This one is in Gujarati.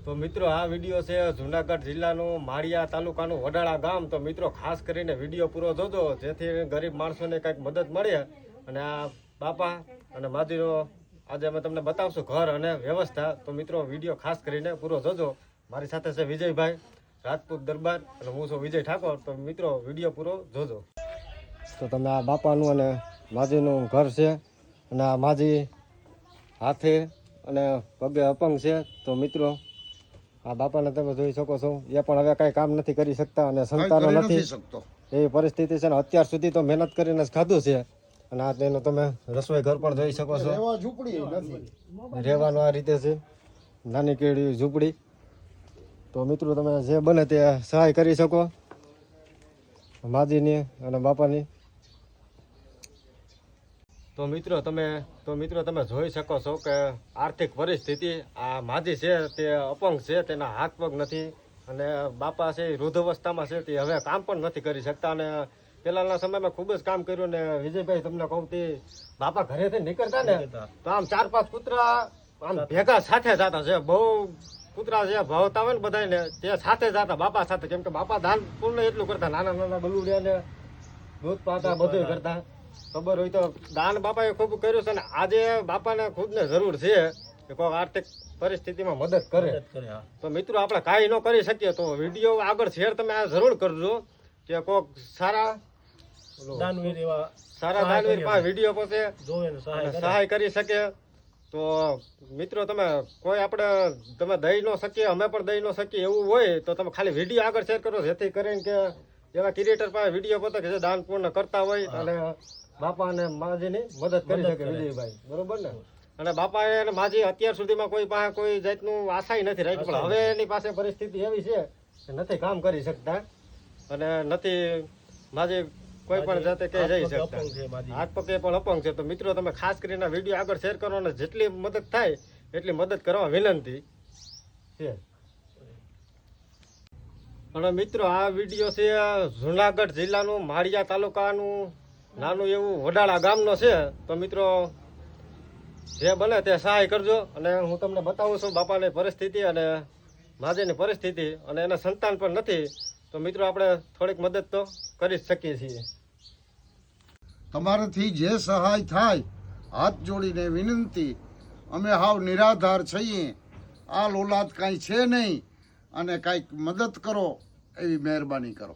તો મિત્રો આ વિડીયો છે જુનાગઢ જિલ્લાનું માળિયા તાલુકાનું વડાળા ગામ। તો મિત્રો ખાસ કરીને વિડીયો પૂરો જોજો જેથી ગરીબ માણસોને કંઈક મદદ મળે। અને આ બાપા અને માજીનો આજે અમે તમને બતાવશું ઘર અને વ્યવસ્થા। તો મિત્રો વિડીયો ખાસ કરીને પૂરો જોજો। મારી સાથે છે વિજયભાઈ રાજપૂત દરબાર અને હું છું વિજય ઠાકોર। તો મિત્રો વિડીયો પૂરો જોજો। તો તમે આ બાપાનું અને માજીનું ઘર છે અને આ માજી હાથે અને પગે અપંગ છે। તો મિત્રો આ બાપાને તમે જોઈ શકો છો, એ પણ હવે કઈ કામ નથી કરી શકતા અને સંતાનો નથી એવી પરિસ્થિતિ છે ને અત્યાર સુધી તો મહેનત કરીને જ ખાધું છે। અને આ તેનું તમે રસોઈ ઘર પણ જોઈ શકો છો, રહેવાનું આ રીતે છે, નાની કેળી ઝૂંપડી। તો મિત્રો તમે જે બને તે સહાય કરી શકો માજીની અને બાપાની। તો મિત્રો તમે જોઈ શકો છો કે આર્થિક પરિસ્થિતિ આ માજી છે તે અપંગ છે, તેના હાથ પગ નથી અને બાપા છે વૃદ્ધ અવસ્થામાં છે, તે હવે કામ પણ નથી કરી શકતા। અને પહેલાના સમયમાં ખૂબ જ કામ કર્યું ને વિજયભાઈ તમને કહું તે બાપા ઘરેથી નીકળતા ને તો આમ 4-5 કૂતરા આમ ભેગા સાથે જતા છે, બહુ કૂતરા જે ભાવતા હોય ને બધાને તે સાથે જતા બાપા સાથે, કેમ કે બાપા દાન પૂર્ણ એટલું કરતા, નાના નાના ગલુડિયા ને દૂધ પાતા બધું કરતા। ખબર હોય તો દાન બાપાએ ખૂબ કર્યું છે ને આજે બાપાને ખુદને જરૂર છે કે કોઈ આર્થિક પરિસ્થિતિમાં મદદ કરે। તો મિત્રો આપણે કાંઈ ન કરી શકીએ તો વિડીયો આગળ શેર તમે આ જરૂર કરજો કે કોઈક સારા દાનવીર પાસે વિડીયો પાસે સહાય કરી શકે। તો મિત્રો તમે કોઈ આપણે તમે દઈ ન શકીએ, અમે પણ દઈ ન શકીએ એવું હોય તો તમે ખાલી વિડીયો આગળ શેર કરો, જેથી કરીને કે એવા ક્રિએટર પાસે વિડીયો પોતે કે જે દાન પૂર્ણ કરતા હોય અને બાપા અને માજીની મદદ કરી શકે વિજયભાઈ, બરોબર ને? અને બાપા અને માજી અત્યાર સુધીમાં કોઈ પાસે કોઈ જાતનું આશાય નથી રાખી, પણ હવે એની પાસે પરિસ્થિતિ એવી છે કે નથી કામ કરી શકતા અને નથી માજી કોઈ પણ જાતે કે જઈ શકતા, હાથ પગે પણ અપંગ છે। તો મિત્રો તમે ખાસ કરીને વિડીયો આગળ શેર કરો અને જેટલી મદદ થાય એટલી મદદ કરવા વિનંતી છે। અને મિત્રો આ વિડીયો છે જુનાગઢ જિલ્લાનું માળિયા તાલુકાનું નાનું એવું વડાળા ગામનો છે। તો મિત્રો જે બને તે સહાય કરજો। અને હું તમને બતાવું છું બાપાની પરિસ્થિતિ અને માજીની પરિસ્થિતિ, અને એના સંતાન પણ નથી। તો મિત્રો આપણે થોડીક મદદ તો કરી જ શકીએ છીએ। તમારાથી જે સહાય થાય હાથ જોડીને વિનંતી, અમે હાવ નિરાધાર છીએ, આ લોલાદ કાંઈ છે નહીં અને કાંઈક મદદ કરો એવી મહેરબાની કરો।